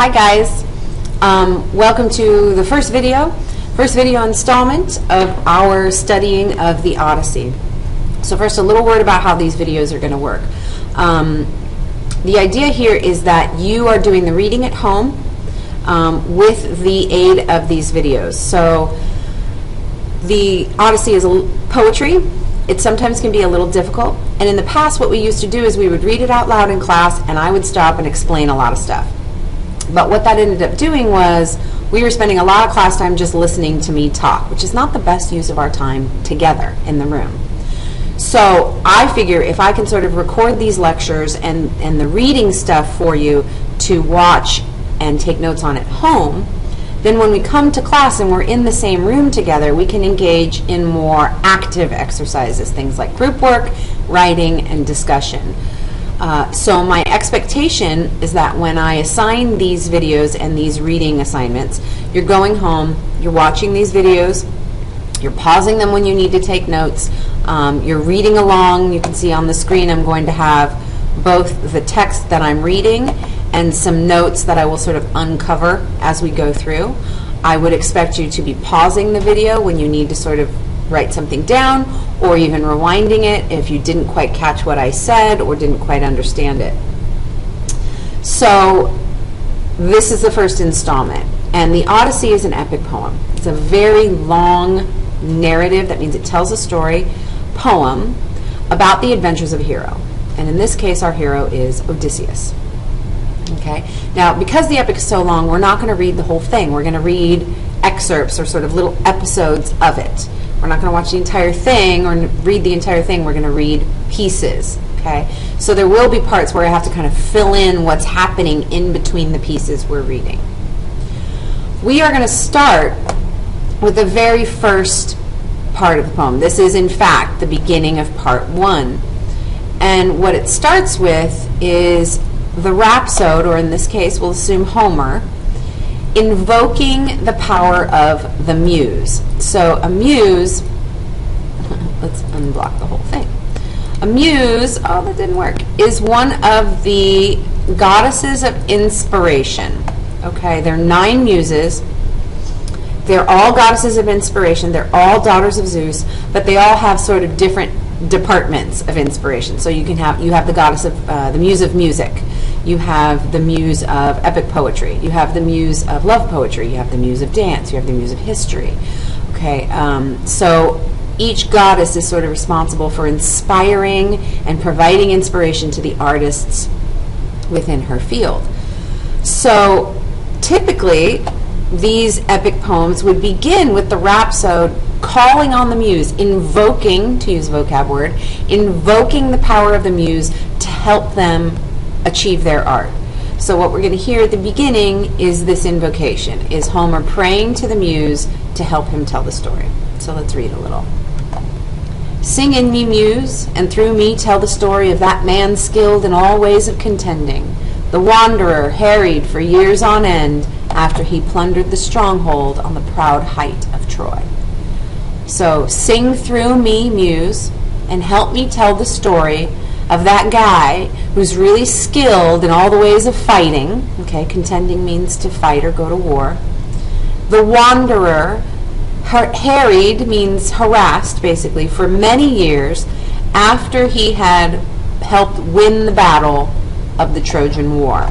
Hi guys, welcome to the first video installment of our studying of the Odyssey. So first, a little word about how these videos are going to work. The idea here is that you are doing the reading at home with the aid of these videos. So the Odyssey is poetry. It sometimes can be a little difficult, and in the past what we used to do is we would read it out loud in class and I would stop and explain a lot of stuff. But what that ended up doing was we were spending a lot of class time just listening to me talk, which is not the best use of our time together in the room. So I figure if I can sort of record these lectures and the reading stuff for you to watch and take notes on at home, then when we come to class and we're in the same room together, we can engage in more active exercises, things like group work, writing, and discussion. So my expectation is that when I assign these videos and these reading assignments, you're going home, you're watching these videos, you're pausing them when you need to take notes, you're reading along. You can see on the screen I'm going to have both the text that I'm reading and some notes that I will sort of uncover as we go through. I would expect you to be pausing the video when you need to sort of write something down, or even rewinding it if you didn't quite catch what I said or didn't quite understand it. So this is the first installment, and the Odyssey is an epic poem. It's a very long narrative, that means it tells a story, poem, about the adventures of a hero. And in this case our hero is Odysseus. Okay. Now, because the epic is so long, we're not going to read the whole thing. We're going to read excerpts or sort of little episodes of it. We're not going to watch the entire thing or read the entire thing. We're going to read pieces. Okay. So there will be parts where I have to kind of fill in what's happening in between the pieces we're reading. We are going to start with the very first part of the poem. This is, in fact, the beginning of part 1. And what it starts with is the rhapsode, or in this case we'll assume Homer, invoking the power of the muse. So a muse, let's unblock the whole thing. A muse, oh that didn't work, is one of the goddesses of inspiration. Okay, there are 9 muses. They're all goddesses of inspiration. They're all daughters of Zeus, but they all have sort of different departments of inspiration. So you have the goddess of the muse of music. You have the muse of epic poetry. You have the muse of love poetry. You have the muse of dance. You have the muse of history. Okay, so each goddess is sort of responsible for inspiring and providing inspiration to the artists within her field. So typically these epic poems would begin with the rhapsode calling on the muse, invoking, to use a vocab word, invoking the power of the muse to help them achieve their art. So what we're going to hear at the beginning is this invocation, is Homer praying to the muse to help him tell the story. So let's read a little. Sing in me, muse, and through me tell the story of that man skilled in all ways of contending, the wanderer harried for years on end after he plundered the stronghold on the proud height of Troy. So sing through me, muse, and help me tell the story of that guy who's really skilled in all the ways of fighting. Okay, contending means to fight or go to war. The wanderer, harried means harassed, basically, for many years after he had helped win the battle of the Trojan War.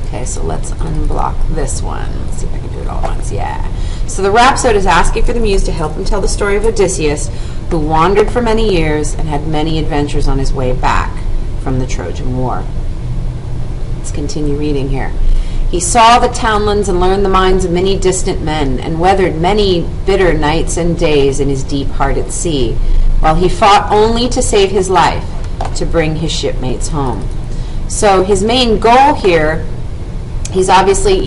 Okay, so let's unblock this one. Let's see if I can do it all at once. Yeah. So the rhapsode is asking for the muse to help him tell the story of Odysseus, who wandered for many years and had many adventures on his way back from the Trojan War. Let's continue reading here. He saw the townlands and learned the minds of many distant men, and weathered many bitter nights and days in his deep-hearted sea, while he fought only to save his life, to bring his shipmates home. So his main goal here, he's obviously,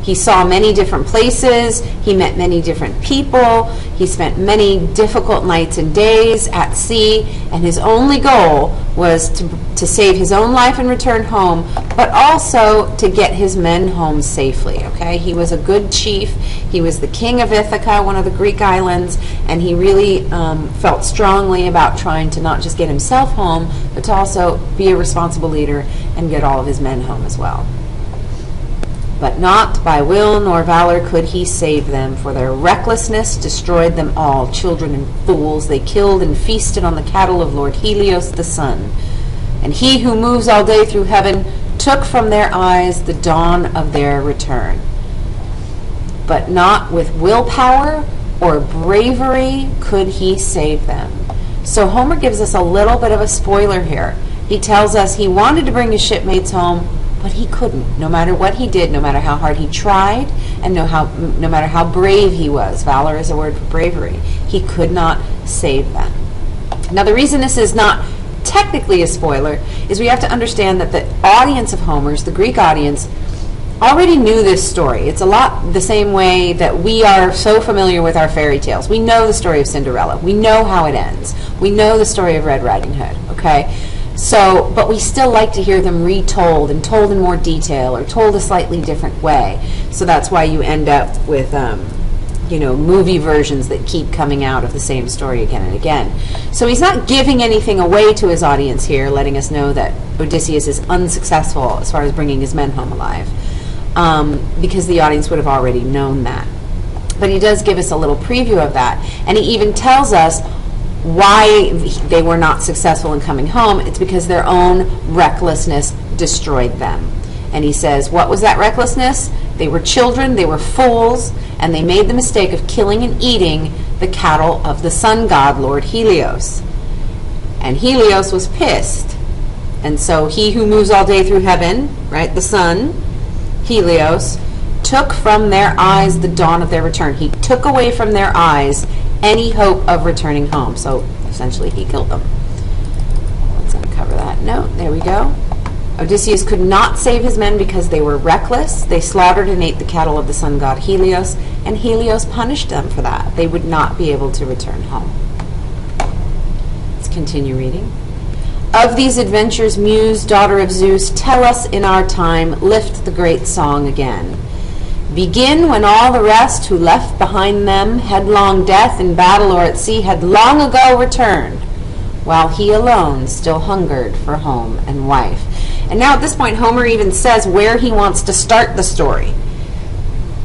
he saw many different places, he met many different people, he spent many difficult nights and days at sea, and his only goal was to save his own life and return home, but also to get his men home safely. Okay, he was a good chief, he was the king of Ithaca, one of the Greek islands, and he really felt strongly about trying to not just get himself home, but to also be a responsible leader and get all of his men home as well. But not by will nor valor could he save them, for their recklessness destroyed them all, children and fools. They killed and feasted on the cattle of Lord Helios the sun. And he who moves all day through heaven took from their eyes the dawn of their return. But not with willpower or bravery could he save them. So Homer gives us a little bit of a spoiler here. He tells us he wanted to bring his shipmates home, but he couldn't. No matter what he did, no matter how hard he tried, and no matter how brave he was, valor is a word for bravery, he could not save them. Now the reason this is not technically a spoiler is we have to understand that the audience of Homer's, the Greek audience, already knew this story. It's a lot the same way that we are so familiar with our fairy tales. We know the story of Cinderella. We know how it ends. We know the story of Red Riding Hood, okay? So, but we still like to hear them retold and told in more detail or told a slightly different way. So that's why you end up with, movie versions that keep coming out of the same story again and again. So he's not giving anything away to his audience here, letting us know that Odysseus is unsuccessful as far as bringing his men home alive, because the audience would have already known that. But he does give us a little preview of that, and he even tells us why they were not successful in coming home. It's because their own recklessness destroyed them. And he says, what was that recklessness? They were children, they were fools, and they made the mistake of killing and eating the cattle of the sun god, Lord Helios. And Helios was pissed. And so he who moves all day through heaven, right, the sun, Helios, took from their eyes the dawn of their return. He took away from their eyes any hope of returning home. So essentially he killed them. Let's uncover that note. There we go. Odysseus could not save his men because they were reckless. They slaughtered and ate the cattle of the sun god Helios, and Helios punished them for that. They would not be able to return home. Let's continue reading. Of these adventures, Muse, daughter of Zeus, tell us in our time, lift the great song again. Begin when all the rest who left behind them headlong death in battle or at sea had long ago returned, while he alone still hungered for home and wife. And now at this point, Homer even says where he wants to start the story.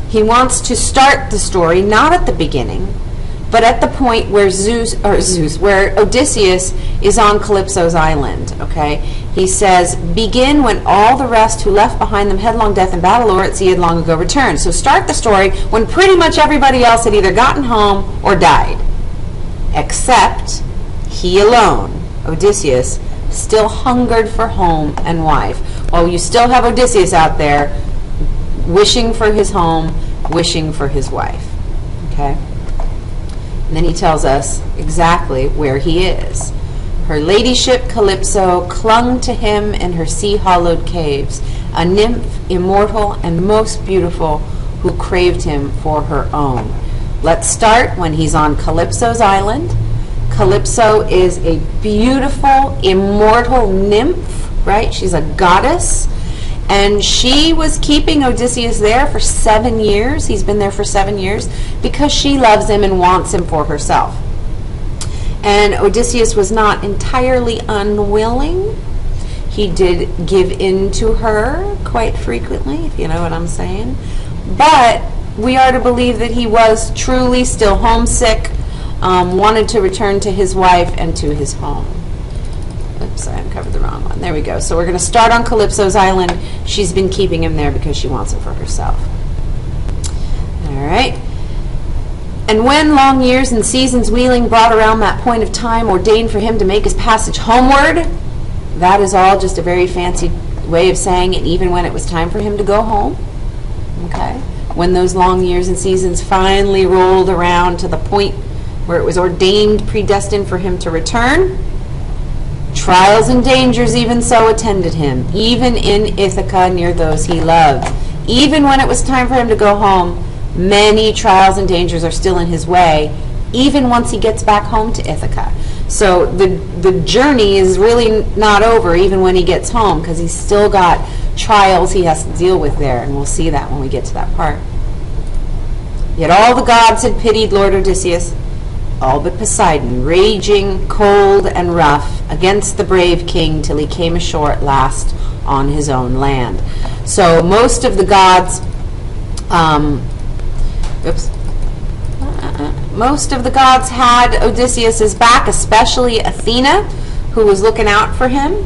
He wants to start the story not at the beginning, but at the point where where Odysseus is on Calypso's island. Okay, he says, "Begin when all the rest who left behind them headlong death in battle or at sea had long ago returned." So start the story when pretty much everybody else had either gotten home or died, except he alone, Odysseus, still hungered for home and wife. While you still have Odysseus out there wishing for his home, wishing for his wife. Okay? And then he tells us exactly where he is. Her ladyship Calypso clung to him in her sea-hollowed caves, a nymph immortal and most beautiful who craved him for her own. Let's start when he's on Calypso's island. Calypso is a beautiful, immortal nymph, right? She's a goddess. And she was keeping Odysseus there for 7 years. He's been there for 7 years because she loves him and wants him for herself. And Odysseus was not entirely unwilling. He did give in to her quite frequently, if you know what I'm saying. But we are to believe that he was truly still homesick, wanted to return to his wife and to his home. Oops, I uncovered the wrong one. There we go. So we're going to start on Calypso's island. She's been keeping him there because she wants him for herself. All right. And when long years and seasons wheeling brought around that point of time ordained for him to make his passage homeward, that is all just a very fancy way of saying it, even when it was time for him to go home. Okay. When those long years and seasons finally rolled around to the point where it was ordained, predestined for him to return, trials and dangers even so attended him, even in Ithaca near those he loved. Even when it was time for him to go home, many trials and dangers are still in his way, even once he gets back home to Ithaca. So the journey is really not over even when he gets home, because he's still got trials he has to deal with there, and we'll see that when we get to that part. Yet all the gods had pitied Lord Odysseus, all but Poseidon, raging cold and rough against the brave king till he came ashore at last on his own land. So most of the gods, most of the gods had Odysseus's back, especially Athena, who was looking out for him.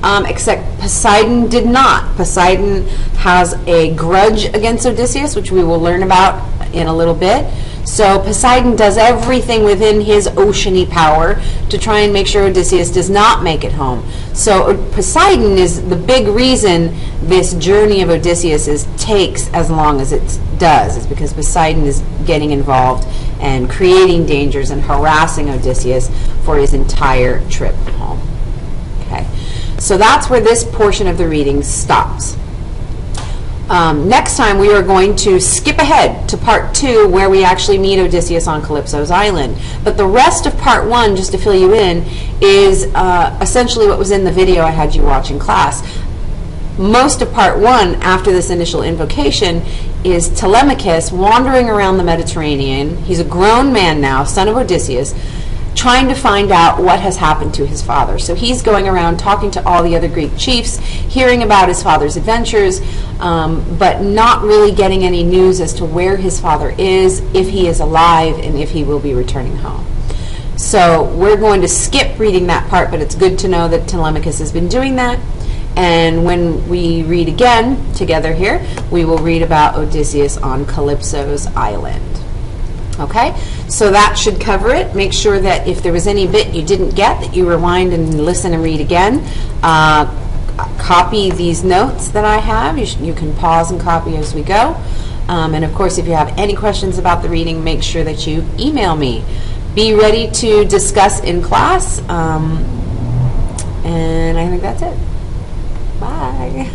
Except Poseidon did not. Poseidon has a grudge against Odysseus, which we will learn about in a little bit. So Poseidon does everything within his oceany power to try and make sure Odysseus does not make it home. So Poseidon is the big reason this journey of Odysseus takes as long as it does, is because Poseidon is getting involved and creating dangers and harassing Odysseus for his entire trip home. Okay. So that's where this portion of the reading stops. Next time we are going to skip ahead to part 2, where we actually meet Odysseus on Calypso's island. But the rest of part 1, just to fill you in, is essentially what was in the video I had you watch in class. Most of part 1, after this initial invocation, is Telemachus wandering around the Mediterranean. He's a grown man now, son of Odysseus, trying to find out what has happened to his father. So he's going around talking to all the other Greek chiefs, hearing about his father's adventures, but not really getting any news as to where his father is, if he is alive, and if he will be returning home. So we're going to skip reading that part, but it's good to know that Telemachus has been doing that. And when we read again together here, we will read about Odysseus on Calypso's island. Okay, so that should cover it. Make sure that if there was any bit you didn't get, that you rewind and listen and read again. Copy these notes that I have. You can pause and copy as we go. And of course, if you have any questions about the reading, make sure that you email me. Be ready to discuss in class. And I think that's it. Bye.